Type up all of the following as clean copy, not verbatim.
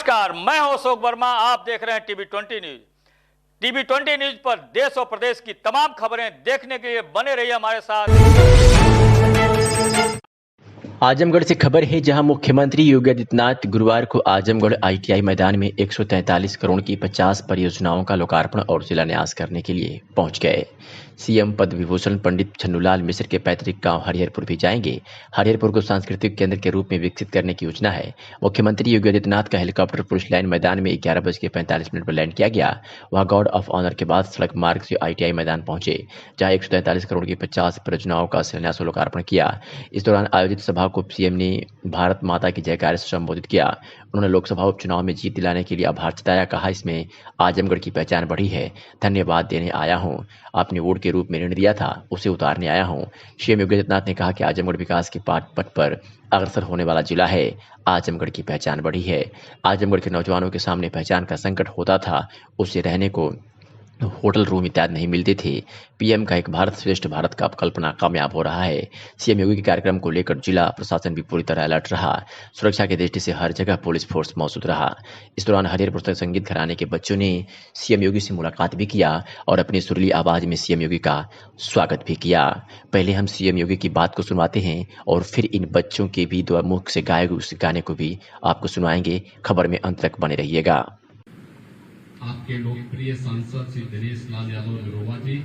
नमस्कार, मैं हूं अशोक वर्मा। आप देख रहे हैं टीवी 20 न्यूज। टीवी 20 न्यूज पर देश और प्रदेश की तमाम खबरें देखने के लिए बने रहिए हमारे साथ। आजमगढ़ से खबर है, जहां मुख्यमंत्री योगी आदित्यनाथ गुरुवार को आजमगढ़ ITI मैदान में 143 करोड़ की 50 परियोजनाओं का लोकार्पण और शिलान्यास करने के लिए पहुंच गए। सीएम पद्म विभूषण पंडित छन्नूलाल मिश्र के पैतृक गांव हरिहरपुर भी जाएंगे। हरिहरपुर को सांस्कृतिक केंद्र के रूप में विकसित करने की योजना है। मुख्यमंत्री योगी आदित्यनाथ का हेलीकॉप्टर पुलिस लाइन मैदान में 11:45 पर लैंड किया गया। वहां गार्ड ऑफ ऑनर के बाद सड़क मार्ग से ITI मैदान पहुंचे, जहां 143 करोड़ की 50 परियोजनाओं का शिलान्यास और लोकार्पण किया। इस दौरान आयोजित सभा को सीएम ने भारत माता की जयकारे से संबोधित किया। उन्होंने लोकसभा उपचुनाव में जीत दिलाने के लिए आभार जताया। कहा, इसमें आजमगढ़ की पहचान बढ़ी है। धन्यवाद देने आया हूं। आपने वोट के रूप में ऋण दिया था, उसे उतारने आया हूं। सीएम योगी आदित्यनाथ ने कहा कि आजमगढ़ विकास के पथ पर अग्रसर होने वाला जिला है। आजमगढ़ की पहचान बढ़ी है। आजमगढ़ के नौजवानों के सामने पहचान का संकट होता था, उससे रहने को होटल रूम इत्यादि नहीं मिलते थे। पीएम का एक भारत श्रेष्ठ भारत का कल्पना कामयाब हो रहा है। सीएम योगी के कार्यक्रम को लेकर जिला प्रशासन भी पूरी तरह अलर्ट रहा। सुरक्षा की दृष्टि से हर जगह पुलिस फोर्स मौजूद रहा। इस दौरान हरिहरपुर संगीत घराने के बच्चों ने सीएम योगी से मुलाकात भी किया और अपनी सुरीली आवाज में सीएम योगी का स्वागत भी किया। पहले हम सीएम योगी की बात को सुनवाते हैं और फिर इन बच्चों के भी मुख से गाए उस गाने को भी आपको सुनवाएंगे। खबर में अंत तक बने रहिएगा। आपके लोकप्रिय सांसद श्री दिनेश लाल यादव निरोवा जी,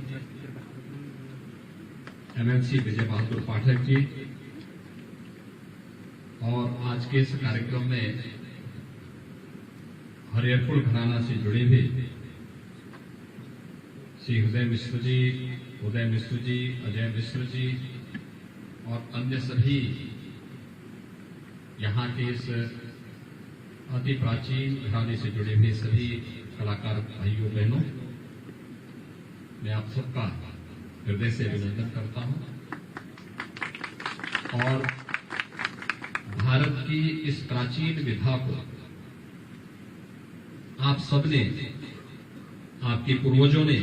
MLC विजय बहादुर पाठक जी, और आज के इस कार्यक्रम में हरिहरपुर घराना से जुड़े हुए श्री उदय मिश्र जी, अजय मिश्र जी और अन्य सभी यहाँ के इस अति प्राचीन घराने से जुड़े हुए सभी कलाकार भाइयों बहनों, मैं आप सबका हृदय से अभिनंदन करता हूं और भारत की इस प्राचीन विधा को आप सबने, आपके पूर्वजों ने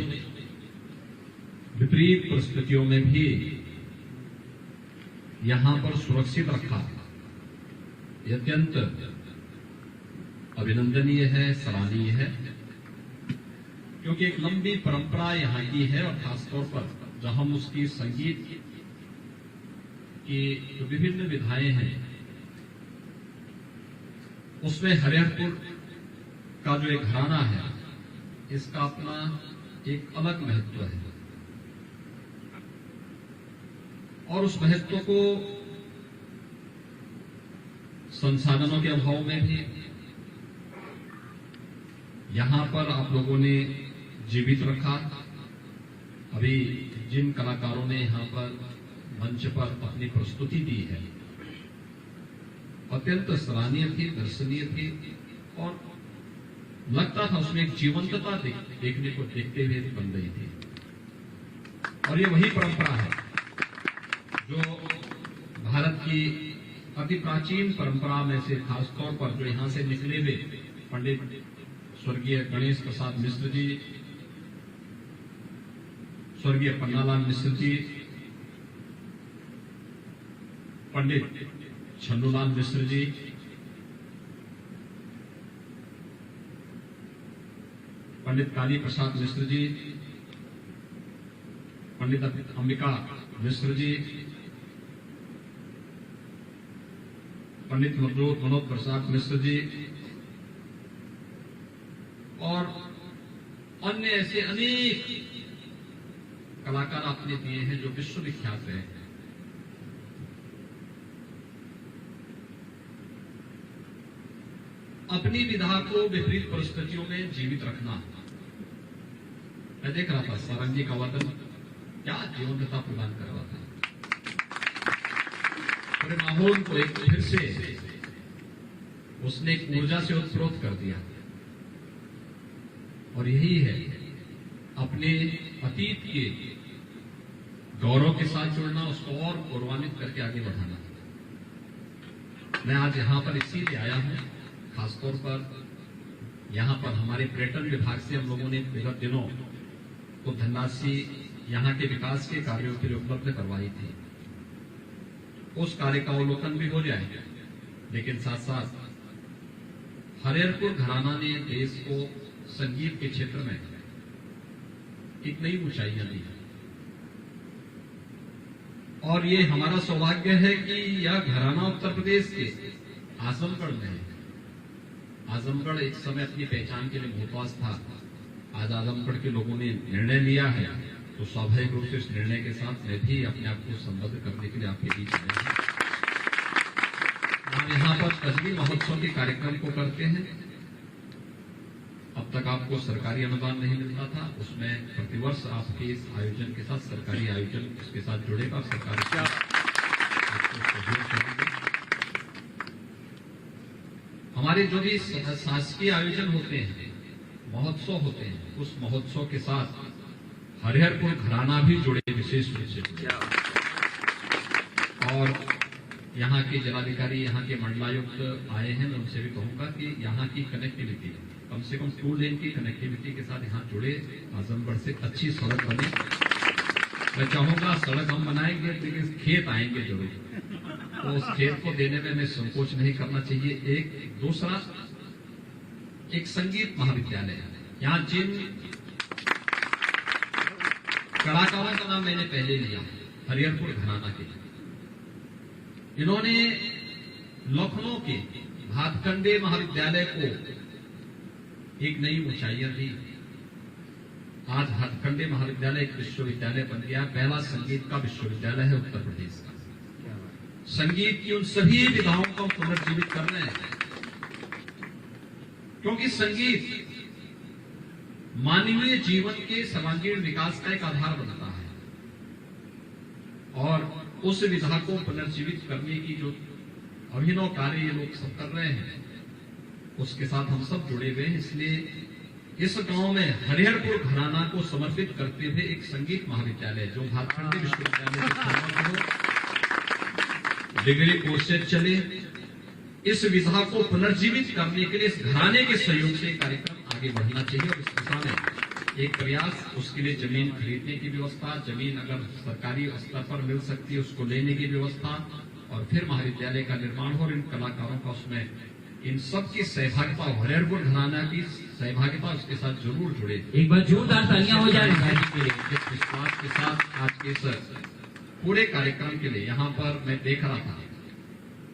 विपरीत परिस्थितियों में भी यहां पर सुरक्षित रखा। यह अत्यंत अभिनंदनीय है, सराहनीय है, क्योंकि एक लंबी परंपरा यहाँ की है और खासतौर पर जब हम उसकी संगीत की जो विभिन्न विधाएं हैं उसमें हरिहरपुर का जो एक घराना है, इसका अपना एक अलग महत्व है और उस महत्व को संसाधनों के अभाव में भी यहां पर आप लोगों ने जीवित रखा। अभी जिन कलाकारों ने यहां पर मंच पर अपनी प्रस्तुति दी है, अत्यंत सराहनीय थी, दर्शनीय थी और लगता था उसमें एक जीवंतता देखने को देखते हुए बन रही थी। और ये वही परंपरा है जो भारत की अति प्राचीन परंपरा में से खासतौर पर जो यहां से निकले हुए पंडित स्वर्गीय गणेश प्रसाद मिश्र जी, स्वर्गीय पन्नालाल मिश्र जी, पंडित छन्नूलाल मिश्र जी, पंडित काली प्रसाद मिश्र जी, पंडित अंबिका मिश्र जी, पंडित मनोज प्रसाद मिश्र जी और अन्य ऐसे अनेक कलाकार आपने दिए हैं जो विश्व विख्यात हैं। अपनी विधा को विपरीत परिस्थितियों में जीवित रखना। मैं देख रहा था सारंगी का वादन क्या जीवंतता प्रदान कर रहा था, पूरे माहौल को एक फिर से उसने एक ऊर्जा से उत्प्रोत कर दिया। और यही है अपने अतीत के गौरव के साथ जुड़ना, उसको और गौरवान्वित करके आगे बढ़ाना। मैं आज यहां पर इसीलिए आया हूं, खासतौर पर यहां पर हमारे पर्यटन विभाग से हम लोगों ने विगत दिनों को धनराशि यहां के विकास के कार्यों के लिए उपलब्ध करवाई थी। उस कार्य का अवलोकन भी हो जाए, लेकिन साथ साथ हरिहरपुर घराना ने देश को संगीत के क्षेत्र में एक नई ऊंचाइयां दी है और ये हमारा सौभाग्य है कि यह घराना उत्तर प्रदेश के आजमगढ़ में है। आजमगढ़ एक समय अपनी पहचान के लिए मोहताज था। आज आजमगढ़ के लोगों ने निर्णय लिया है तो स्वाभाविक रूप से इस निर्णय के साथ मैं भी अपने आप को संबद्ध करने के लिए आपके बीच आया हूं। हम यहाँ पर कजरी महोत्सव के कार्यक्रम को करते हैं। अब तक आपको सरकारी अनुदान नहीं मिलता था, उसमें प्रतिवर्ष आपके इस आयोजन के साथ सरकारी आयोजन इसके साथ जुड़ेगा। सरकारी आपको सहयोग करेंगे। हमारे जो भी शासकीय आयोजन होते हैं, महोत्सव होते हैं, उस महोत्सव के साथ हरिहरपुर घराना भी जुड़े विशेष रूप से। और यहाँ के जिलाधिकारी, यहाँ के मंडलायुक्त आए हैं, मैं उनसे भी कहूंगा कि यहाँ की कनेक्टिविटी कम से कम 2 लेन की कनेक्टिविटी के साथ यहाँ जुड़े, आजमगढ़ से अच्छी सड़क बने। मैं चाहूंगा सड़क हम बनाएंगे लेकिन खेत आएंगे जरूर, तो उस खेत को देने में हमें संकोच नहीं करना चाहिए। एक दूसरा, एक संगीत महाविद्यालय, यहाँ जिन कलाकारों का नाम मैंने पहले लिया, हरिहरपुर घराना के, इन्होंने लखनऊ के भातखंडे महाविद्यालय को एक नई ऊंचाइयां दी। आज भातखंडे महाविद्यालय एक विश्वविद्यालय बन गया, पहला संगीत का विश्वविद्यालय है उत्तर प्रदेश का। संगीत की उन सभी विधाओं को पुनर्जीवित कर रहे हैं, क्योंकि संगीत मानवीय जीवन के सर्वांगीण विकास का एक आधार बनता है और उस विधा को पुनर्जीवित करने की जो अभिनव कार्य ये लोग सब कर रहे हैं, उसके साथ हम सब जुड़े हुए हैं। इसलिए इस गांव में हरिहरपुर घराना को समर्पित करते हुए एक संगीत महाविद्यालय जो भातखंडे विश्वविद्यालय से संबद्ध हो, डिग्री कोर्सेज चले, इस विधा को पुनर्जीवित करने के लिए इस घराने के सहयोग से कार्यक्रम आगे बढ़ना चाहिए। और इस दिशा में एक प्रयास, उसके लिए जमीन खरीदने की व्यवस्था, जमीन अगर सरकारी स्तर पर मिल सकती है उसको लेने की व्यवस्था, और फिर महाविद्यालय का निर्माण हो और इन कलाकारों का उसमें इन सब की सहभागिता, हरिहरपुर घराना की सहभागिता उसके साथ जरूर जुड़े। एक बार जोरदार तालियां हो जाए इस विश्वास के साथ आज के इस पूरे कार्यक्रम के लिए यहाँ पर मैं देख रहा था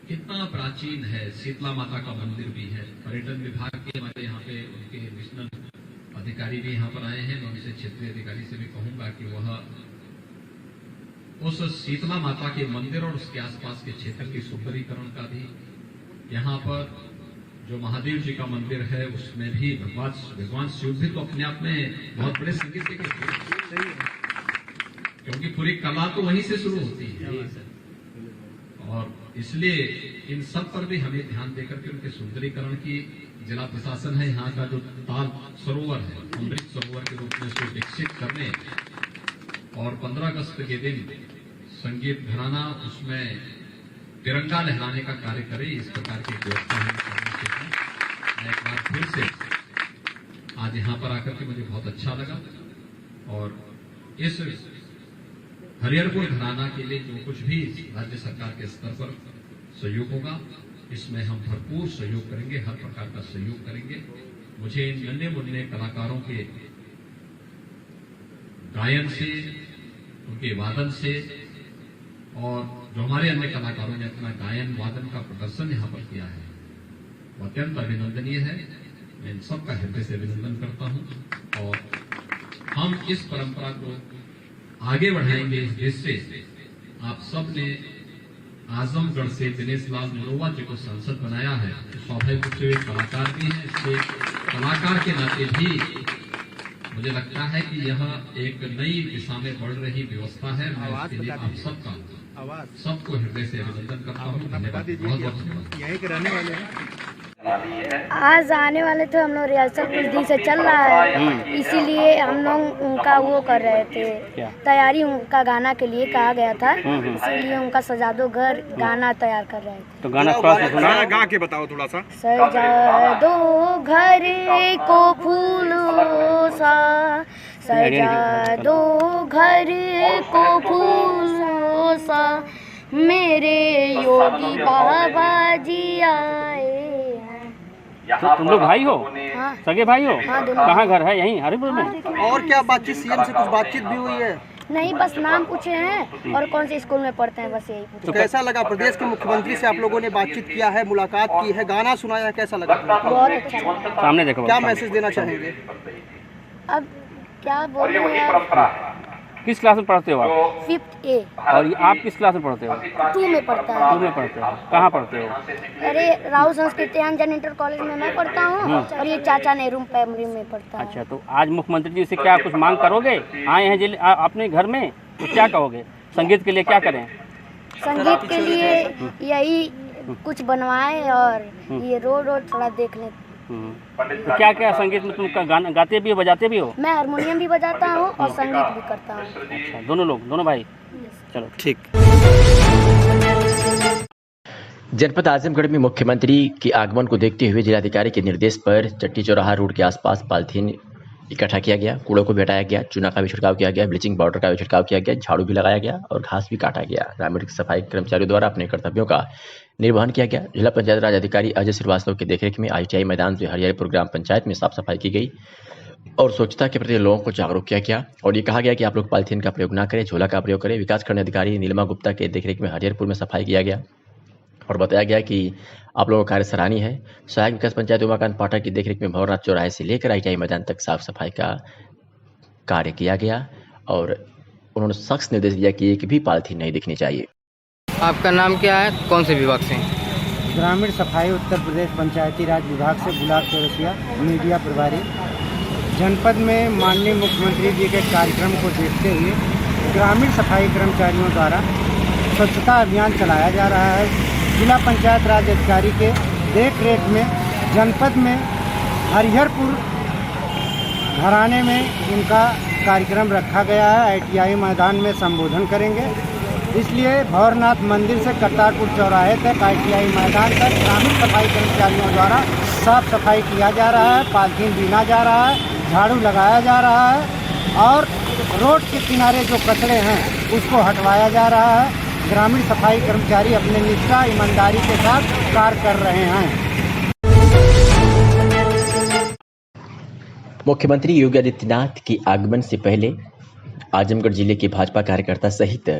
कितना प्राचीन है, शीतला माता का मंदिर भी है। पर्यटन विभाग के हमारे यहाँ पे उनके नेशनल अधिकारी भी यहाँ पर आए हैं। मैं उनसे क्षेत्रीय अधिकारी से भी कहूंगा कि वह उस शीतला माता के मंदिर और उसके आसपास के क्षेत्र के सुंदरीकरण का भी, यहाँ पर जो महादेव जी का मंदिर है उसमें भी भगवान शिव भी तो अपने आप में बहुत बड़े संगीत के, क्योंकि पूरी कला तो वहीं से शुरू होती है। और इसलिए इन सब पर भी हमें ध्यान देकर के उनके सुंदरीकरण की जिला प्रशासन है, यहाँ का जो ताल सरोवर है अमृत सरोवर के रूप में उसको विकसित करने, और 15 अगस्त के दिन संगीत घराना उसमें तिरंगा लहराने का कार्य करे, इस प्रकार की व्यवस्था हमें करनी चाहिए। मैं एक बार फिर से आज यहाँ पर आकर के मुझे बहुत अच्छा लगा, और इस हरिहरपुर घराना के लिए जो कुछ भी राज्य सरकार के स्तर पर सहयोग होगा, इसमें हम भरपूर सहयोग करेंगे, हर प्रकार का सहयोग करेंगे। मुझे इन नन्हे मुन्ने कलाकारों के गायन से, उनके वादन से, और जो हमारे अन्य कलाकारों ने अपना गायन वादन का प्रदर्शन यहाँ पर किया है, वो अत्यंत अभिनंदनीय है। मैं इन सबका हृदय से अभिनंदन करता हूँ, और हम इस परंपरा को आगे बढ़ाएंगे। इस देश से आप सब ने आजमगढ़ से दिनेश लाल मनोवा जी को सांसद बनाया है, तो स्वाभाविक रूप से वे कलाकार भी हैं। इससे कलाकार के नाते भी मुझे लगता है कि यह एक नई दिशा में बढ़ रही व्यवस्था है। मैं इसके लिए आप सबको हृदय से अभिनंदन करता हूँ। धन्यवाद, बहुत बहुत धन्यवाद। यहीं के रहने वाले हैं। आज आने वाले थे हम लोग, रिहर्सल कुछ दिन से चल रहा है, इसीलिए हम लोग उनका वो कर रहे थे, तैयारी उनका गाना के लिए कहा गया था, इसीलिए उनका सजा दो घर गाना तैयार कर रहे थे। तो गाना गा के बताओ थोड़ा सा। सजा दो घर को फूलों सा, सजा दो घर को फूलों सा, मेरे योगी बाबा जी आए हैं, तो तुम लोग भाई हो? हाँ सगे भाई हो? हाँ, दोनों। कहाँ घर है? यहीं हरिपुर में? और क्या बातचीत, सीएम से कुछ बातचीत भी हुई है? नहीं, बस नाम पूछे हैं और कौन से स्कूल में पढ़ते हैं, बस यही पूछे। तो कैसा लगा? प्रदेश के मुख्यमंत्री से आप लोगों ने बातचीत किया है, मुलाकात की है, गाना सुनाया है, कैसा लगा? बहुत अच्छा लगा। सामने देखो। क्या मैसेज देना चाहेंगे? अब क्या बोले यार। किस क्लास में पढ़ते हो आप? 5th A और ये आप किस क्लास में पढ़ते हो? 2 में पढ़ता है। 2 में पढ़ते हो। कहाँ पढ़ते हो? अरे राव संस्कृति जन इंटर कॉलेज में मैं पढ़ता हूँ और ये चाचा नेहरू प्राइमरी में पढ़ता है। अच्छा, तो आज मुख्यमंत्री जी से क्या कुछ मांग करोगे? आए हैं जिले अपने घर में, तो क्या कहोगे? संगीत के लिए क्या करें? संगीत के लिए यही कुछ बनवाए और ये रोड थोड़ा देख लें। तो क्या क्या संगीत में तुम गाना गाते भी हो, बजाते भी हो? मैं हारमोनियम भी बजाता हूँ और संगीत भी करता हूँ। अच्छा, दोनों लोग, दोनों भाई? चलो ठीक। जनपद आजमगढ़ में मुख्यमंत्री के आगमन को देखते हुए जिलाधिकारी के निर्देश पर चट्टी चौराहा रोड के आसपास पॉलिथीन इकट्ठा किया गया, कूड़ों को भी हटाया गया, चूना का भी छिड़काव किया गया, ब्लीचिंग पाउडर का भी छिड़काव किया गया, झाड़ू भी लगाया गया और घास भी काटा गया। ग्रामीण सफाई कर्मचारियों द्वारा अपने कर्तव्यों का निर्वहन किया गया। जिला पंचायत राज अधिकारी अजय श्रीवास्तव की देखरेख में ITI मैदान से हरिहरपुर ग्राम पंचायत में साफ सफाई की गई और स्वच्छता के प्रति लोगों को जागरूक किया गया और ये कहा गया कि आप लोग पॉलिथीन का प्रयोग ना करें, झोला का प्रयोग करें। विकासखंड अधिकारी नीलिमा गुप्ता के देखरेख में हरिहरपुर में सफाई किया गया और बताया गया कि आप लोगों का कार्य सराहनीय है। सहायक विकास पंचायत उमाकांत पाठक की देखरेख में भंवरनाथ चौराहे से लेकर ITI मैदान तक साफ सफाई का कार्य किया गया और उन्होंने सख्त निर्देश दिया कि एक भी पॉलिथीन नहीं दिखनी चाहिए। आपका नाम क्या है? कौन से विभाग से? ग्रामीण सफाई उत्तर प्रदेश पंचायती राज विभाग से गुलाब चौरसिया, मीडिया प्रभारी। जनपद में माननीय मुख्यमंत्री जी के कार्यक्रम को देखते हुए ग्रामीण सफाई कर्मचारियों द्वारा स्वच्छता अभियान चलाया जा रहा है। जिला पंचायत राज अधिकारी के देख रेख में जनपद में हरिहरपुर घराने में इनका कार्यक्रम रखा गया है। ITI मैदान में संबोधन करेंगे, इसलिए भंवरनाथ मंदिर से करतारपुर चौराहे तक ITI मैदान तक ग्रामीण सफाई कर्मचारियों द्वारा साफ सफाई किया जा रहा है, पॉलिथीन बीना जा रहा है, झाड़ू लगाया जा रहा है और रोड के किनारे जो कचरे हैं उसको हटवाया जा रहा है। ग्रामीण सफाई कर्मचारी अपने निष्ठा ईमानदारी के साथ कार्य कर रहे हैं। मुख्यमंत्री योगी आदित्यनाथ के आगमन से पहले आजमगढ़ जिले के भाजपा कार्यकर्ता सहित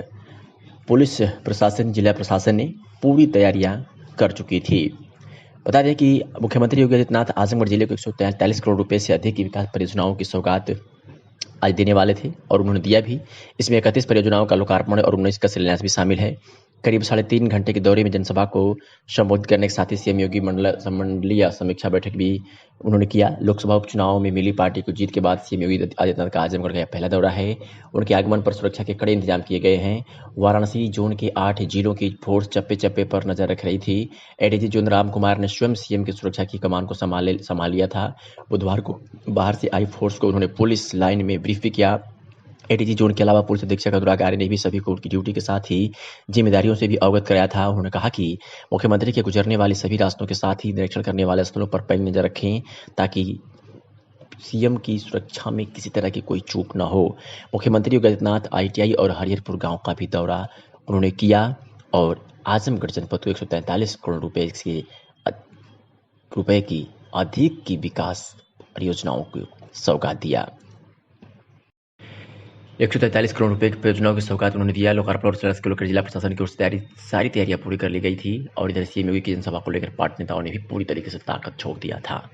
पुलिस प्रशासन, जिला प्रशासन ने पूरी तैयारियां कर चुकी थी। बता दें कि मुख्यमंत्री योगी आदित्यनाथ आजमगढ़ जिले को 143 करोड़ रुपए से अधिक की विकास परियोजनाओं की सौगात आज देने वाले थे और उन्होंने दिया भी। इसमें 31 परियोजनाओं का लोकार्पण और 19 का शिलान्यास भी शामिल है। करीब 3.5 घंटे के दौरे में जनसभा को संबोधित करने के साथ ही सीएम योगी मंडलीय समीक्षा बैठक भी उन्होंने किया। लोकसभा उपचुनाव में मिली पार्टी को जीत के बाद सीएम योगी आदित्यनाथ का आजमगढ़ का पहला दौरा है। उनके आगमन पर सुरक्षा के कड़े इंतजाम किए गए हैं। वाराणसी जोन के 8 जिलों की फोर्स चप्पे चप्पे पर नजर रख रही थी। ADG जोन राम कुमार ने स्वयं सीएम की सुरक्षा की कमान को संभाल लिया था। बुधवार को बाहर से आई फोर्स को उन्होंने पुलिस लाइन में ब्रीफ भी किया। ADG जोन के अलावा पुलिस अधीक्षक अनुराग आर्य ने भी सभी को उनकी ड्यूटी के साथ ही जिम्मेदारियों से भी अवगत कराया था। उन्होंने कहा कि मुख्यमंत्री के गुजरने वाले सभी रास्तों के साथ ही निरीक्षण करने वाले स्थलों पर पैनी नजर रखें ताकि सीएम की सुरक्षा में किसी तरह की कोई चूक न हो। मुख्यमंत्री योगी आदित्यनाथ ITI और हरिहरपुर गांव का भी दौरा उन्होंने किया और आजमगढ़ जनपद को 143 करोड़ रुपए की अधिक की विकास परियोजनाओं को सौगात दिया। 143 करोड़ रुपए की परियोजनाओं की सौगात उन्होंने दिया। लोकार्पण और शिलान्यास को लेकर जिला प्रशासन की ओर से सारी तैयारियां पूरी कर ली गई थी और इधर सीएम योगी की जनसभा को लेकर पार्टी नेताओं ने भी पूरी तरीके से ताकत झोंक दिया था।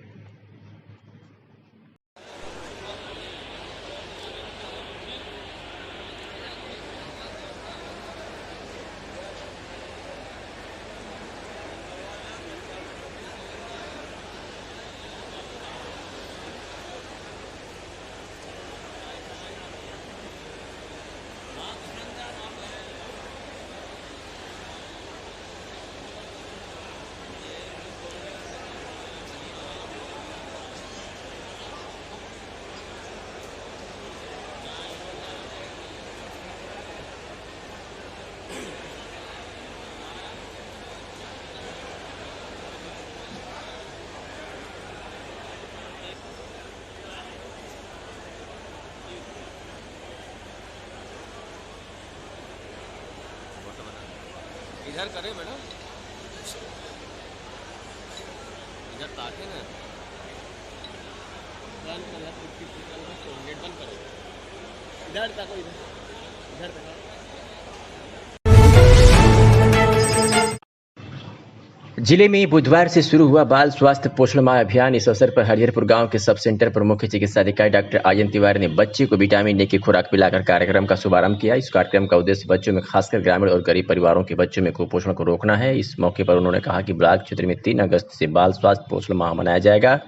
इधर करें मैडम, जिले में बुधवार से शुरू हुआ बाल स्वास्थ्य पोषण माह अभियान। इस अवसर पर हरिहरपुर गांव के सब सेंटर पर मुख्य चिकित्सा अधिकारी डॉक्टर आर्यन तिवारी ने बच्चे को विटामिन ए की खुराक पिलाकर कार्यक्रम का शुभारंभ किया। इस कार्यक्रम का उद्देश्य बच्चों में खासकर ग्रामीण और गरीब परिवारों के बच्चों में कुपोषण को रोकना है। इस मौके पर उन्होंने कहा कि ब्लॉक क्षेत्र में 3 अगस्त से बाल स्वास्थ्य पोषण माह मनाया जाएगा,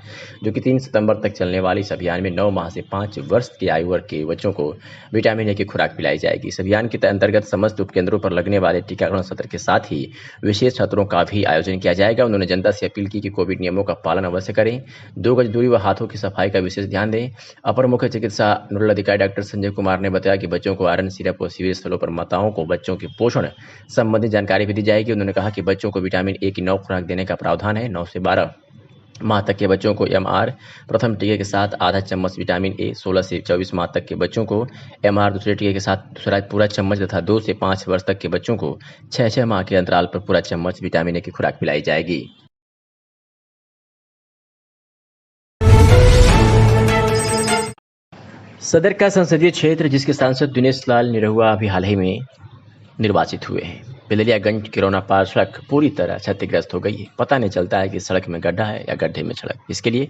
जो कि 3 सितंबर तक चलने वाले इस अभियान में 9 माह से 5 वर्ष की आयु वर्ग के बच्चों को विटामिन ए की खुराक पिलाई जाएगी। इस अभियान के अंतर्गत समस्त उपकेंद्रों पर लगने वाले टीकाकरण सत्र के साथ ही विशेष सत्रों का भी आयोजन किया जाएगा। उन्होंने जनता से अपील की कि कोविड नियमों का पालन अवश्य करें, 2 गज दूरी व हाथों की सफाई का विशेष ध्यान दें। अपर मुख्य चिकित्सा नोडल अधिकारी डॉक्टर संजय कुमार ने बताया कि बच्चों को आयरन सिरप और शिविर स्थलों पर माताओं को बच्चों के पोषण संबंधी जानकारी भी दी जाएगी। उन्होंने कहा कि बच्चों को विटामिन ए की 9 खुराक देने का प्रावधान है। 9 से 12 माह तक के बच्चों को MR प्रथम टीके के साथ आधा चम्मच विटामिन ए, 16 से 24 माह तक के बच्चों को MR दूसरे टीके के साथ दूसरा पूरा चम्मच तथा 2 से 5 वर्ष तक के बच्चों को 6-6 माह के अंतराल पर पूरा चम्मच विटामिन ए की खुराक पिलाई जाएगी। सदर का संसदीय क्षेत्र, जिसके सांसद दिनेश लाल निरहुआ अभी हाल ही में निर्वाचित हुए हैं, बिललियागंज किरौना पार सड़क पूरी तरह क्षतिग्रस्त हो गई है। पता नहीं चलता है कि सड़क में गड्ढा है या गड्ढे में सड़क। इसके लिए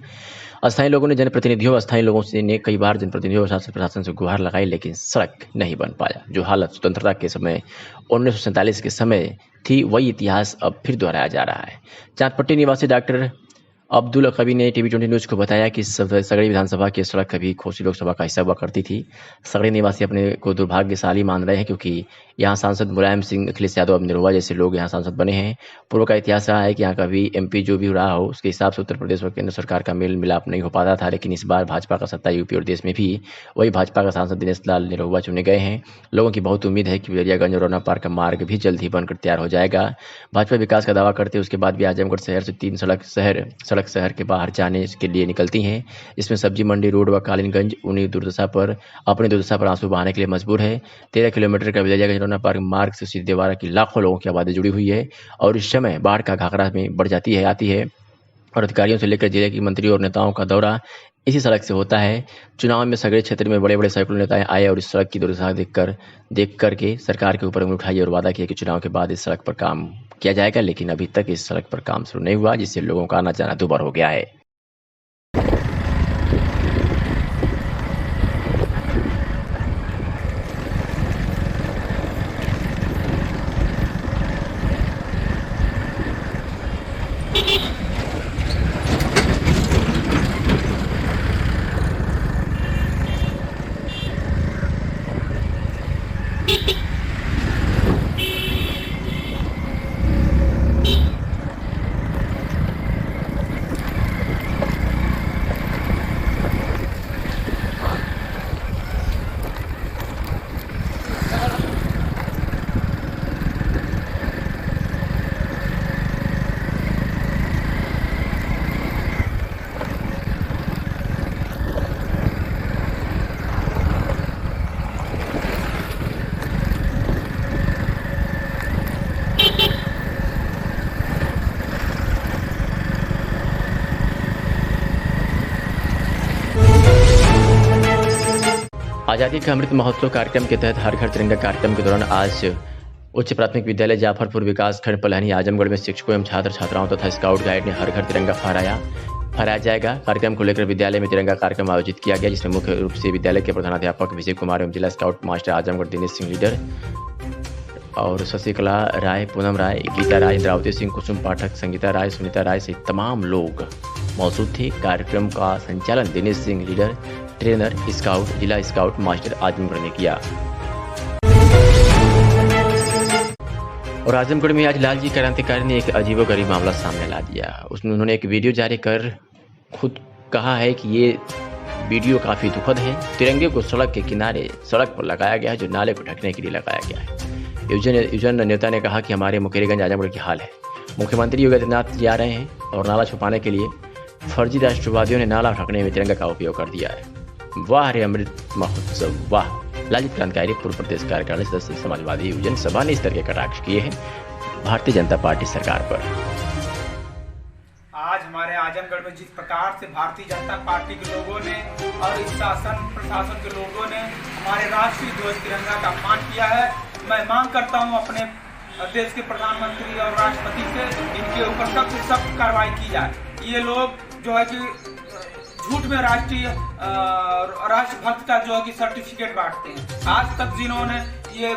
स्थानीय लोगों ने जनप्रतिनिधियों स्थानीय लोगों से ने कई बार जनप्रतिनिधियों और शासन प्रशासन से गुहार लगाई, लेकिन सड़क नहीं बन पाया। जो हालत स्वतंत्रता के समय 1947 के समय थी, वही इतिहास अब फिर दोहराया जा रहा है। चांदपट्टी निवासी डॉक्टर अब्दुल कबीर ने टीवी 20 न्यूज को बताया कि सगड़ी विधानसभा की सड़क कभी खोसी लोकसभा का हिस्सा हुआ करती थी। सगड़ी निवासी अपने को दुर्भाग्यशाली मान रहे हैं, क्योंकि यहाँ सांसद मुलायम सिंह, अखिलेश यादव, अब निरहुआ जैसे लोग यहाँ सांसद बने हैं। पूर्व का इतिहास रहा है कि यहाँ कभी MP जो भी रहा हो, उसके हिसाब से उत्तर प्रदेश और केंद्र सरकार का मेल मिलाप नहीं हो पाता था। लेकिन इस बार भाजपा का सत्ता यूपी और देश में भी वही भाजपा का सांसद दिनेश लाल निरहुआ चुने गए हैं। लोगों की बहुत उम्मीद है कि बिललियागंज और रौना पार का मार्ग भी जल्द ही बनकर तैयार हो जाएगा। भाजपा विकास का दावा करते उसके बाद भी आजमगढ़ शहर से 3 सड़क शहर के बाहर जाने के लिए निकलती हैं। इसमें सब्जी मंडी रोड व कालीनगंज अपनी दुर्दशा पर आंसू बहाने के लिए मजबूर है। 13 किलोमीटर का बिललियागंज रौना पार्क मार्ग से सिद्धेवाड़ा की लाखों लोगों की आबादी जुड़ी हुई है और इस समय बाढ़ का घाघरा में बढ़ जाती है आती है और अधिकारियों से लेकर जिले के मंत्रियों और नेताओं का दौरा इसी सड़क से होता है। चुनाव में सगड़े क्षेत्र में बड़े बड़े सैकड़ों नेता आए और इस सड़क की दुर्दशा देख करके सरकार के ऊपर उंगली उठाई और वादा किया कि चुनाव के बाद इस सड़क पर काम किया जाएगा, लेकिन अभी तक इस सड़क पर काम शुरू नहीं हुआ, जिससे लोगों का आना जाना दुबार हो गया है। आज़ादी का अमृत महोत्सव कार्यक्रम के तहत हर घर तिरंगा कार्यक्रम के दौरान आज उच्च प्राथमिक विद्यालय जाफरपुर विकास खंड पलानी आजमगढ़ में शिक्षकों एवं छात्र छात्राओं तथा स्काउट गाइड ने हर घर तिरंगा फहराया जाएगा। कार्यक्रम को लेकर विद्यालय में तिरंगा कार्यक्रम आयोजित किया गया, जिसमें मुख्य रूप से विद्यालय के प्रधानाध्यापक विजय कुमार एवं जिला scout master Azamgarh Dinesh Singh leader और शशिकला राय, पूनम राय, गीता राय, इंद्रावती सिंह, कुसुम पाठक, संगीता राय, सुनीता राय सहित तमाम लोग मौजूद थे। कार्यक्रम का संचालन Dinesh Singh leader, trainer, scout, जिला स्काउट मास्टर आजमगढ़ ने किया। और आजमगढ़ में आज लालजी क्रांतिकारी ने एक अजीबोगरीब मामला सामने ला दिया। उसमें उन्होंने एक वीडियो जारी कर खुद कहा है कि ये वीडियो काफ़ी दुखद है। तिरंगे को सड़क के किनारे सड़क पर लगाया गया है, जो नाले को ढकने के लिए लगाया गया है। युजन नेता ने कहा कि हमारे मुकेरीगंज आजमगढ़ की हाल है। मुख्यमंत्री योगी आदित्यनाथ जा रहे हैं और नाला छुपाने के लिए फर्जी राष्ट्रवादियों ने नाला ढकने में तिरंगा का उपयोग कर दिया है। वाह रे अमृत महोत्सव वाह। लालजी क्रांतिकारी पूर्व प्रदेश कार्यकारिणी सदस्य समाजवादी युवजन सभा ने इस तरह के कटाक्ष किए हैं भारतीय जनता पार्टी सरकार पर। आज हमारे आजमगढ़ में जिस प्रकार से भारतीय जनता पार्टी के लोगों ने और इस शासन प्रशासन के लोगों ने हमारे राष्ट्रीय ध्वज तिरंगा का अपमान किया है, मैं मांग करता हूं अपने देश के प्रधानमंत्री और राष्ट्रपति से इनके ऊपर सख्त से सख्त कार्रवाई की जाए। ये लोग जो है कि झूठ में राष्ट्रभक्त का जो है कि सर्टिफिकेट बांटते हैं। आज तक जिन्होंने ये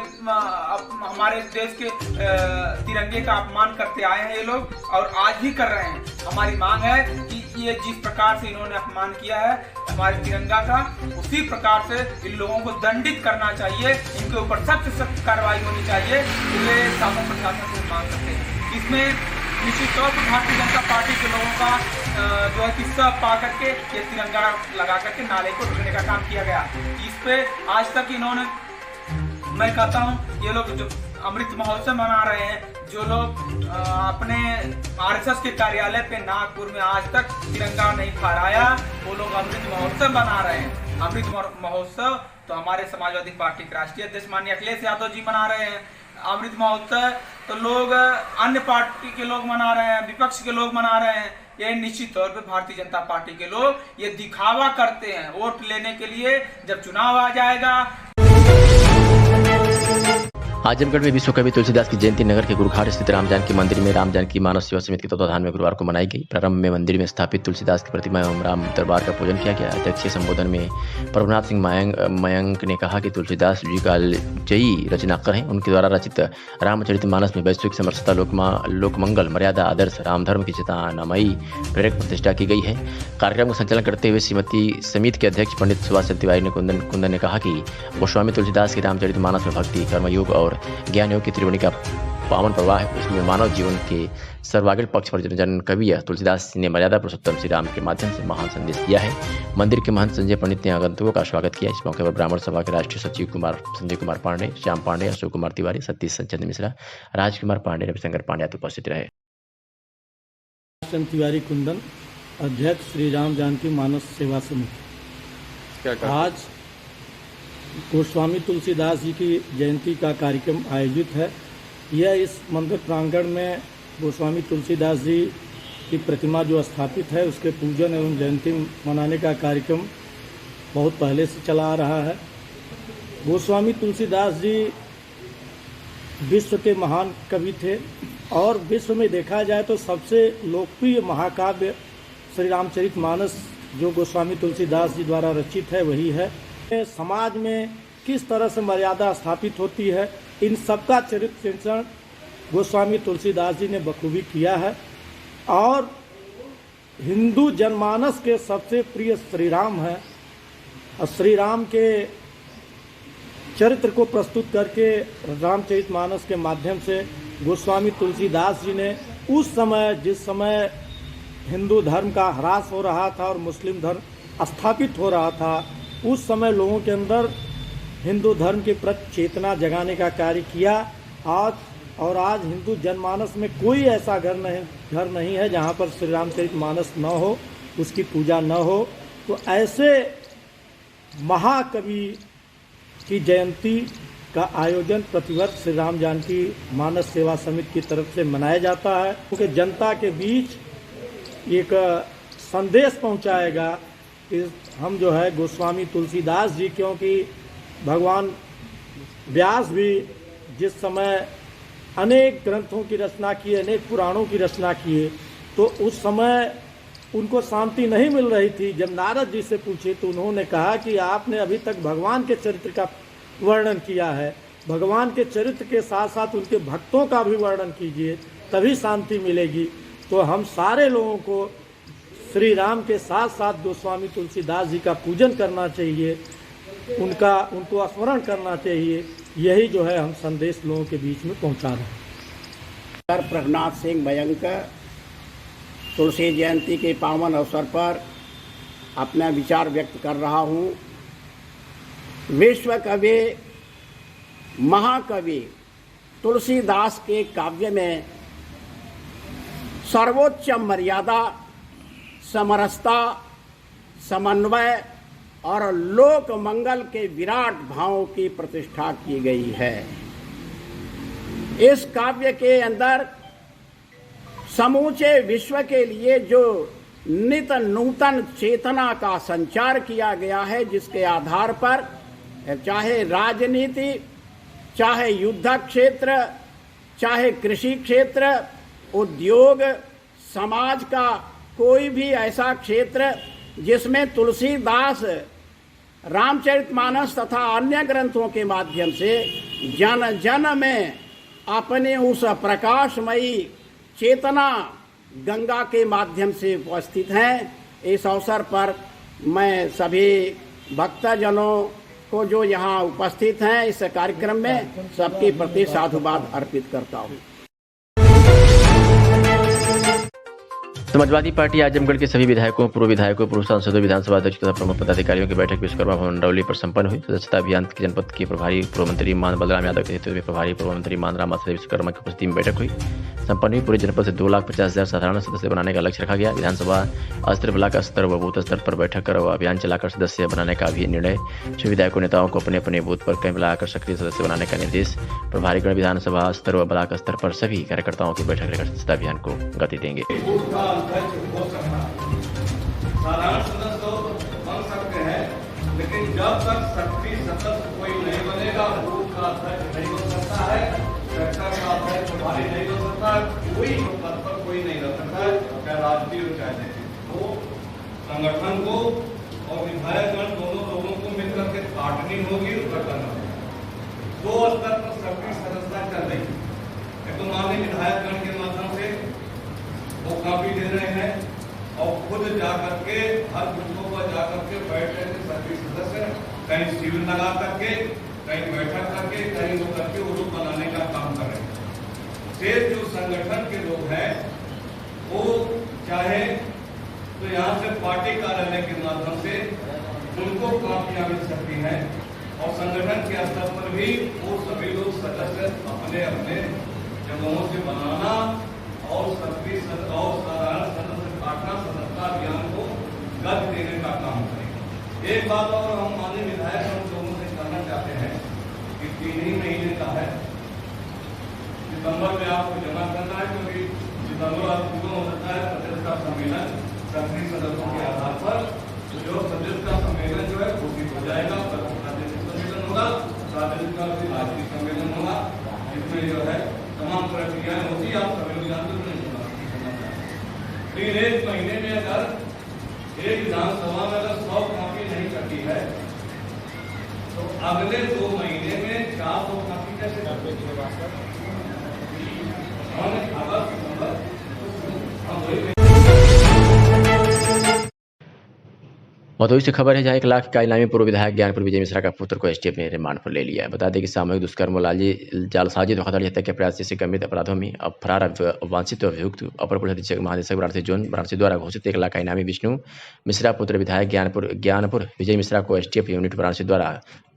हमारे देश के तिरंगे का अपमान करते आए हैं ये लोग और आज भी कर रहे हैं। हमारी मांग है कि ये जिस प्रकार से इन्होंने अपमान किया है हमारे तिरंगा का, उसी प्रकार से इन लोगों को दंडित करना चाहिए, इनके ऊपर सख्त से सख्त कार्रवाई होनी चाहिए। ये शासन प्रशासन से मांग करते हैं। इसमें निश्चित तौर पर भारतीय जनता पार्टी के लोगों का जो है कि सब पा करके ये तिरंगा लगा करके नाले को ढकने का काम किया गया। इस पे आज तक इन्होंने, मैं कहता हूँ ये लोग जो अमृत महोत्सव मना रहे हैं, जो लोग अपने आरएसएस के कार्यालय पे नागपुर में आज तक तिरंगा नहीं फहराया, वो लोग अमृत महोत्सव मना रहे हैं। अमृत महोत्सव तो हमारे समाजवादी पार्टी के राष्ट्रीय अध्यक्ष माननीय अखिलेश यादव जी मना रहे हैं। अमृत महोत्सव तो लोग अन्य पार्टी के लोग मना रहे हैं, विपक्ष के लोग मना रहे हैं। ये निश्चित तौर पे भारतीय जनता पार्टी के लोग ये दिखावा करते हैं वोट लेने के लिए। जब चुनाव आ जाएगा। आजमगढ़ में विश्व कवि तुलसीदास की जयंती नगर के गुरुघाट स्थित राम जानकी मंदिर में राम जानकी मानव सेवा समिति के तत्वाधान में गुरुवार को मनाई गई। प्रारंभ में मंदिर में स्थापित तुलसीदास की प्रतिमा एवं राम दरबार का पूजन किया गया। अध्यक्षीय संबोधन में प्रभुनाथ सिंह मयंक ने कहा कि तुलसीदास जी कालजयी रचनाकार हैं। उनके द्वारा रचित रामचरितमानस में वैश्विक समरसता, लोकमंगल, मर्यादा, आदर्श, रामधर्म की चेतनामयी प्रेरक प्रतिष्ठा की गई है। कार्यक्रम का संचालन करते हुए श्रीमती समिति के अध्यक्ष पंडित सुभाष तिवारी ने कुंदन ने कहा कि गोस्वामी तुलसीदास के रामचरितमानस में भक्ति, कर्मयोग और ज्ञान योग की त्रिवेणी का पावन प्रवाह है। उसमें मानव जीवन के सर्वांगीण पक्ष पर जन कवि तुलसीदास ने मर्यादा पुरुषोत्तम श्री राम के माध्यम से महान संदेश दिया है। मंदिर के महंत संजय पंडित ने आगंतुकों का स्वागत किया। इस मौके पर ब्राह्मण सभा के राष्ट्रीय सचिव संजय कुमार पांडे, श्याम पांडे, अशोक कुमार तिवारी, सतीश चंद्र मिश्रा, राजकुमार पांडे, रविशंकर पांडे उपस्थित रहे। तिवारी कुंदन, अध्यक्ष श्री राम जानकी मानस सेवा समिति। आज गोस्वामी तुलसीदास जी की जयंती का कार्यक्रम आयोजित है। यह इस मंदिर प्रांगण में गोस्वामी तुलसीदास जी की प्रतिमा जो स्थापित है उसके पूजन एवं जयंती मनाने का कार्यक्रम बहुत पहले से चला आ रहा है। गोस्वामी तुलसीदास जी विश्व के महान कवि थे और विश्व में देखा जाए तो सबसे लोकप्रिय महाकाव्य श्री रामचरितमानस जो गोस्वामी तुलसीदास जी द्वारा रचित है वही है। समाज में किस तरह से मर्यादा स्थापित होती है, इन सबका चरित्र चिंतन गोस्वामी तुलसीदास जी ने बखूबी किया है। और हिंदू जनमानस के सबसे प्रिय श्री राम है और श्री राम के चरित्र को प्रस्तुत करके रामचरितमानस के माध्यम से गोस्वामी तुलसीदास जी ने उस समय, जिस समय हिंदू धर्म का ह्रास हो रहा था और मुस्लिम धर्म स्थापित हो रहा था, उस समय लोगों के अंदर हिंदू धर्म के प्रति चेतना जगाने का कार्य किया। आज हिंदू जनमानस में कोई ऐसा घर नहीं है जहाँ पर श्री रामचरितमानस न हो, उसकी पूजा न हो। तो ऐसे महाकवि की जयंती का आयोजन प्रतिवर्ष श्री राम जानकी मानस सेवा समिति की तरफ से मनाया जाता है, क्योंकि जनता के बीच एक संदेश पहुंचाएगा कि हम जो है गोस्वामी तुलसीदास जी, क्योंकि भगवान व्यास भी जिस समय अनेक ग्रंथों की रचना की, अनेक पुराणों की रचना किए, तो उस समय उनको शांति नहीं मिल रही थी। जब नारद जी से पूछे तो उन्होंने कहा कि आपने अभी तक भगवान के चरित्र का वर्णन किया है, भगवान के चरित्र के साथ साथ उनके भक्तों का भी वर्णन कीजिए, तभी शांति मिलेगी। तो हम सारे लोगों को श्री राम के साथ साथ गोस्वामी तुलसीदास जी का पूजन करना चाहिए, उनको स्मरण करना चाहिए। यही जो है हम संदेश लोगों के बीच में पहुंचा रहे हैं। प्रभुनाथ सिंह मयंक तुलसी जयंती के पावन अवसर पर अपना विचार व्यक्त कर रहा हूँ। विश्व कवि महाकवि तुलसीदास के काव्य में सर्वोच्च मर्यादा, समरसता, समन्वय और लोक मंगल के विराट भावों की प्रतिष्ठा की गई है। इस काव्य के अंदर समूचे विश्व के लिए जो नित नूतन चेतना का संचार किया गया है, जिसके आधार पर चाहे राजनीति, चाहे युद्ध क्षेत्र, चाहे कृषि क्षेत्र, उद्योग, समाज का कोई भी ऐसा क्षेत्र जिसमें तुलसीदास रामचरितमानस तथा अन्य ग्रंथों के माध्यम से जन जन में अपने उस प्रकाशमयी चेतना गंगा के माध्यम से उपस्थित हैं। इस अवसर पर मैं सभी भक्तजनों को जो यहाँ उपस्थित हैं इस कार्यक्रम में, सबके प्रति साधुवाद अर्पित करता हूँ। समाजवादी पार्टी आजमगढ़ के सभी विधायकों, पूर्व विधायकों, पूर्व सांसदों, विधानसभा अध्यक्ष तथा प्रमुख पदाधिकारियों की बैठक विश्वकर्मा भवन मंडौली पर संपन्न हुई। सदस्यता अभियान के जनपद के प्रभारी पूर्व मंत्री मान बलराम यादव के नेतृत्व में प्रभारी पूर्व मंत्री मान राम आश्रय विश्वकर्मा की उपस्थिति में बैठक हुई। संपन्न हुई। पूरे जनपद से 2,50,000 साधारण सदस्य बनाने का लक्ष्य रखा गया। विधानसभा स्तर, ब्लॉक स्तर व बूथ स्तर पर बैठक कर अभियान चलाकर सदस्य बनाने का भी निर्णय। सभी विधायकों नेताओं को अपने अपने बूथ पर कैंप लगाकर सक्रिय सदस्य बनाने का निर्देश। प्रभारीगण विधानसभा स्तर व ब्लॉक स्तर पर सभी कार्यकर्ताओं की बैठक लेकर सदस्यता अभियान को गति देंगे। साधारण सदस्य बन सकते हैं, लेकिन जब तक सक्रिय सदस्य कोई नहीं बनेगा, बूथ का अध्यक्ष नहीं बन सकता है, सेक्टर का अध्यक्ष प्रभारी नहीं बन सकता है, कोई पद पर कोई नहीं रह सकता है, चाहे राजनीति हो चाहे नहीं। तो संगठन को और विधायकगण दोनों लोगों को मिलकर के काटनी होगी, उसका करना होगा। 2 स्तर पर सक्रिय सदस्यता चल रही है। एक तो माननीय विधायकगण के माध्यम से वो काफी दे रहे हैं और खुद जाकर के हर बूथों पर जाकर के बैठ रहे थे सभी सदस्य, कहीं शिविर लगा करके, कहीं बैठक करके, कहीं वो करके वो लोग बनाने का काम कर रहे हैं। शेष जो संगठन के लोग हैं वो चाहे तो यहाँ से पार्टी कार्यालय के माध्यम से उनको काफियां मिल सकती हैं और संगठन के स्तर पर भी वो सभी लोग सदस्य अपने अपने जगहों से बनाना और सक्रिय और साधारण सदस्य काटना, सदस्यता अभियान को गति देने का काम करेंगे। एक बात और हम माननीय विधायक हम लोगों से करना चाहते हैं कि 3 ही महीने का है, सितंबर में आपको जमा करना है, क्योंकि सितंबर पूरा हो सकता है सदस्यता सम्मेलन सक्रिय सदस्यों के आधार पर। तो जो सदस्यता सम्मेलन जो है घोषित हो जाएगा, प्रादेशिक सम्मेलन होगा, प्रादेशिक का भी राष्ट्रीय सम्मेलन होगा, जिसमें जो है तमाम प्रक्रियाएं होती। आप सभी लोग जानते हैं। लेकिन 1 महीने में अगर एक विधानसभा में अगर 100 कॉपी नहीं करती है तो अगले 2 महीने में 400 कॉपी कैसे कर देंगे? मधुई से खबर है, जहां 1 लाख का इनामी पूर्व विधायक ज्ञानपुर विजय मिश्रा का पुत्र को एसटीएफ ने रिमांड पर ले लिया है। बता दें कि सामूहिक दुष्कर्म, जालसाजी, धोखाधड़ी, हत्या के प्रयास जैसे गंभीर अपराधों में अब फरार वांछित अभियुक्त अपर पुलिस अधीक्षक महानिदेशक वाराणसी जोन वाराणसी द्वारा घोषित 1 लाख का इनामी विष्णु मिश्रा पुत्र विधायक ज्ञानपुर विजय मिश्रा को एसटीएफ यूनिट वाराणसी द्वारा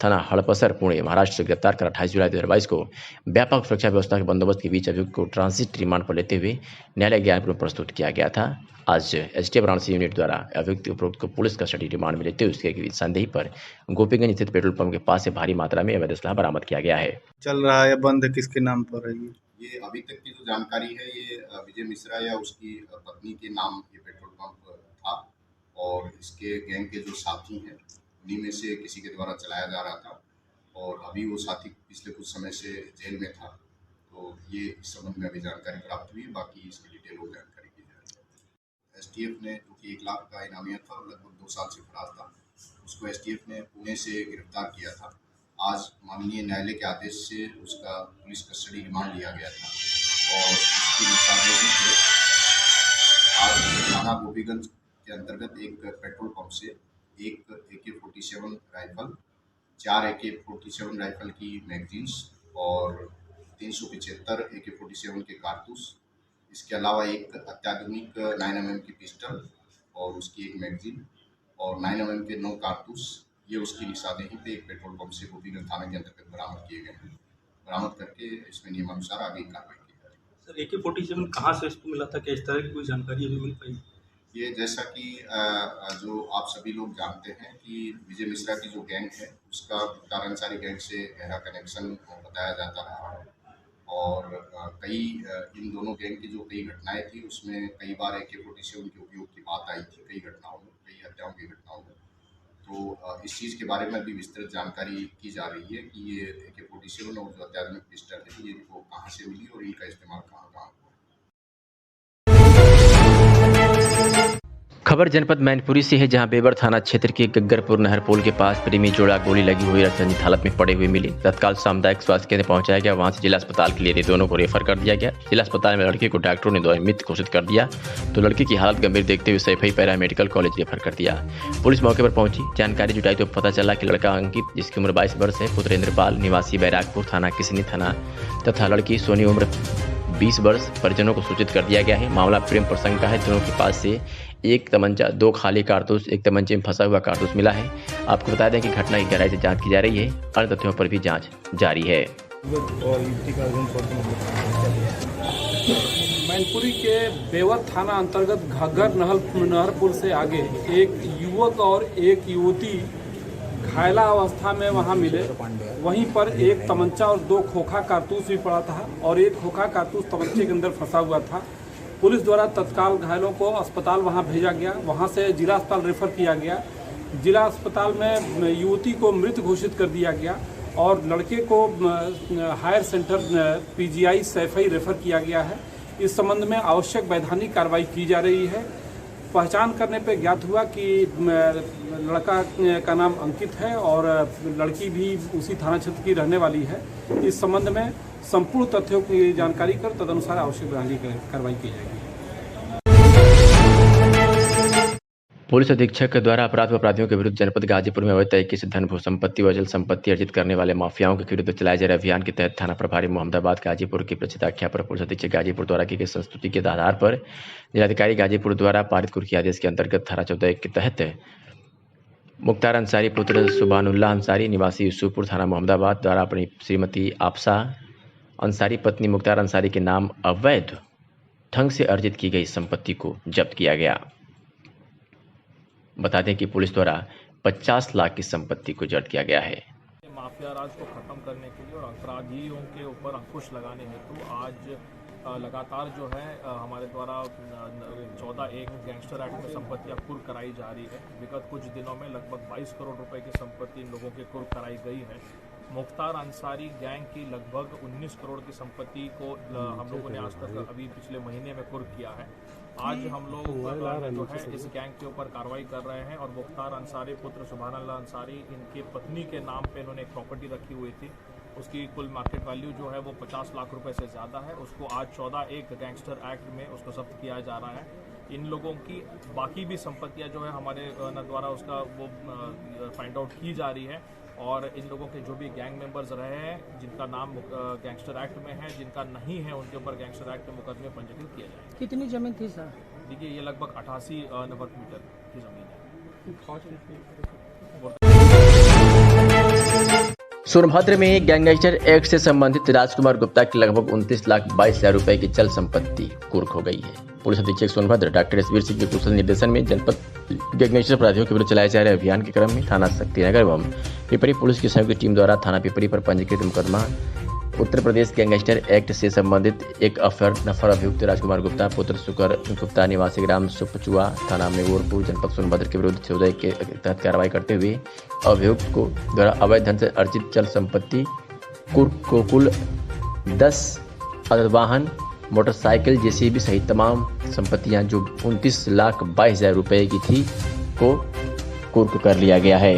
थाना हड़पसर पुणे महाराष्ट्र से गिरफ्तार कर 28 जुलाई 2022 को व्यापक सुरक्षा व्यवस्था के बंदोबस्त के बीच अभियुक्त को ट्रांजिट रिमांड पर लेते हुए न्यायालय ज्ञानपुर में प्रस्तुत किया गया था। आज एसटीएफ वाराणसी यूनिट द्वारा अभियुक्त उपरोक्त को पुलिस कस्टडी रिमांड में लेते हुए उसके संदेही पर गोपीगंज स्थित पेट्रोल पंप के पास से भारी मात्रा में अवैध असलाह बरामद किया गया है। चल रहा है बंद किसके नाम पर है? ये अभी तक की जो जानकारी है, ये विजय मिश्रा या उसकी पत्नी के नाम ये पेट्रोल पंप था और इसके गैंग के जो साथी हैं उन्हीं में से किसी के द्वारा चलाया जा रहा था और अभी वो साथी पिछले कुछ समय से जेल में था। तो ये इस संबंध में अभी जानकारी प्राप्त हुई, बाकी इसकी डिटेल और जानकारी की जा रही है। एसटीएफ ने, जो कि 1 लाख का इनामिया था और लगभग 2 साल से फरार था, उसको एसटीएफ ने पुणे से गिरफ्तार किया था। आज माननीय न्यायालय के आदेश से उसका पुलिस कस्टडी रिमांड लिया गया था और उसकी निशानदेही से आज थाना गोपीगंज के अंतर्गत एक पेट्रोल पंप से एक AK-47 राइफल, 4 AK-47 राइफल की मैगजीन्स और 375 AK-47 के कारतूस, इसके अलावा एक अत्याधुनिक 9mm की पिस्टल और उसकी एक मैगजीन और 9mm के 9 कारतूस, ये उसकी निशानदेही पे एक पेट्रोल पंप से गोपीगंज थाना के अंतर्गत बरामद किए गए हैं। बरामद करके इसमें नियमानुसार आगे कार्रवाई की जा रही है। सर, AK-47 कहाँ से इसको मिला था, क्या इस तरह की कोई जानकारी अभी मिल पाई? ये जैसा कि जो आप सभी लोग जानते हैं कि विजय मिश्रा की जो गैंग है उसका तार अंसारी गैंग से गहरा कनेक्शन बताया जाता रहा और कई इन दोनों गैंग की जो कई घटनाएं थी उसमें कई बार AK-47 के उपयोग की बात आई थी कई घटनाओं में, कई हत्याओं की घटनाओं में। तो इस चीज़ के बारे में भी विस्तृत जानकारी की जा रही है कि ये AK-47 और जो अत्याधुनिक पिस्टल है ये इनको कहाँ से मिली और इनका इस्तेमाल कहाँ कहाँ हुआ। खबर जनपद मैनपुरी से है, जहां बेबर थाना क्षेत्र के गग्गरपुर नहर पुल के पास प्रेमी जोड़ा गोली लगी हुई संदिग्ध हालत में पड़े हुए मिले। तत्काल सामुदायिक स्वास्थ्य केंद्र पहुंचाया गया, वहां से जिला अस्पताल के लिए दोनों को रेफर कर दिया गया। जिला अस्पताल में लड़के को डॉक्टरों ने दवाई मृत घोषित कर दिया, तो लड़की की हालत गंभीर देखते हुए सैफई पैरामेडिकल कॉलेज रेफर कर दिया। पुलिस मौके पर पहुंची, जानकारी जुटाई तो पता चला कि लड़का अंकित, जिसकी उम्र 22 वर्ष है, पुत्र इंद्रपाल निवासी बैरागपुर थाना किसनी थाना तथा लड़की सोनी उम्र 20 वर्ष परिजनों को सूचित कर दिया गया है। मामला प्रेम प्रसंग का है। दोनों के पास से एक तमंचा, 2 खाली कारतूस, एक तमंचे में फंसा हुआ कारतूस मिला है। आपको बता दें कि घटना की गहराई से जांच की जा रही है, अन्य तथ्यों पर भी जांच जारी है। मैनपुरी के बेवर थाना अंतर्गत घग्गर नहरपुर से आगे एक युवक और एक युवती घायला अवस्था में वहां मिले। वहीं पर एक तमंचा और 2 खोखा कारतूस भी पड़ा था और एक खोखा कारतूस तमंचे के अंदर फंसा हुआ था। पुलिस द्वारा तत्काल घायलों को अस्पताल वहां भेजा गया, वहां से जिला अस्पताल रेफर किया गया। जिला अस्पताल में युवती को मृत घोषित कर दिया गया और लड़के को higher centre PGI Saifai refer किया गया है। इस संबंध में आवश्यक वैधानिक कार्रवाई की जा रही है। पहचान करने पर ज्ञात हुआ कि लड़का का नाम अंकित है और लड़की भी उसी थाना क्षेत्र की रहने वाली है। इस संबंध में संपूर्ण तथ्यों की जानकारी कर तदनुसार आवश्यक वैधानिक कार्रवाई की जाएगी। पुलिस अधीक्षक द्वारा अपराध व अपराधियों के विरुद्ध जनपद गाजीपुर में अवैध तरीके से धन, भू संपत्ति व अचल संपत्ति अर्जित करने वाले माफियाओं के विरुद्ध चलाए जा रहे अभियान के तहत थाना प्रभारी मोहम्मदाबाद गाजीपुर की प्रचित आख्या पर पुलिस अधीक्षक गाजीपुर द्वारा की गई संस्तुति के आधार पर जिलाधिकारी गाजीपुर द्वारा पारित कुर्की आदेश के अंतर्गत धारा 14 के तहत मुख्तार अंसारी पुत्र सुबानुल्लाह अंसारी निवासी यूसुफपुर थाना मोहम्मदाबाद द्वारा अपनी श्रीमती आपसा अंसारी पत्नी मुख्तार अंसारी के नाम अवैध ढंग से अर्जित की गई संपत्ति को जब्त किया गया। बता दें कि पुलिस द्वारा 50 लाख की संपत्ति को जब्त किया गया है। माफिया राज को खत्म करने के लिए और अपराधियों के ऊपर अंकुश लगाने हेतु आज लगातार जो है हमारे द्वारा 14(1) गैंगस्टर एक्ट में संपत्तियां कुर्क कराई जा रही है। विगत कुछ दिनों में लगभग 22 करोड़ रुपए की संपत्ति इन लोगों के कुर्क कराई गई है। मुख्तार अंसारी गैंग की लगभग 19 करोड़ की संपत्ति को हम लोगों ने आज तक अभी पिछले महीने में कुर्क किया है। आज हम लोग जो है इस गैंग के ऊपर कार्रवाई कर रहे हैं और मुख्तार अंसारी पुत्र सुभानुल्लाह अंसारी इनकी पत्नी के नाम पे इन्होंने एक प्रॉपर्टी रखी हुई थी। उसकी कुल मार्केट वैल्यू जो है वो 50 लाख रुपए से ज़्यादा है। उसको आज 14(1) गैंगस्टर एक्ट में उसको जब्त किया जा रहा है। इन लोगों की बाकी भी संपत्तियां जो है हमारे द्वारा उसका वो फाइंड आउट की जा रही है और इन लोगों के जो भी गैंग मेंबर्स रहे हैं जिनका नाम गैंगस्टर एक्ट में है, जिनका नहीं है, उनके ऊपर गैंगस्टर एक्ट में मुकदमे पंजीकृत किया जाए। कितनी जमीन थी सर? देखिए ये लगभग 88 वर्ग मीटर की जमीन है। सोनभद्र में गैंगस्टर एक्ट से संबंधित राजकुमार गुप्ता की लगभग 29,22,000 रुपए की चल संपत्ति कुर्क हो गई है। पुलिस अधीक्षक सोनभद्र डॉक्टर एसवीर सिंह के कुशल निर्देशन में जनपद गैंगस्टर अपराधियों के विरुद्ध चलाए जा रहे अभियान के क्रम में थाना शक्तिनगर एवं पिपरी पुलिस की संयुक्त टीम द्वारा थाना पिपरी पर पंजीकृत मुकदमा उत्तर प्रदेश गैंगस्टर एक्ट से संबंधित एक नफर अभियुक्त राजकुमार गुप्ता पुत्र सुकर गुप्ता निवासी ग्राम सुपचुआ थाना मेवरपुर जनपद सोनभद्र के विरुद्ध 14 के तहत कार्रवाई करते हुए अभियुक्त को द्वारा अवैध धन से अर्जित चल संपत्ति कुर्क को कुल 10 अदद वाहन, मोटरसाइकिल, जेसीबी सहित तमाम संपत्तियां जो 29,22,000 रुपए की थी को कुर्क कर लिया गया है।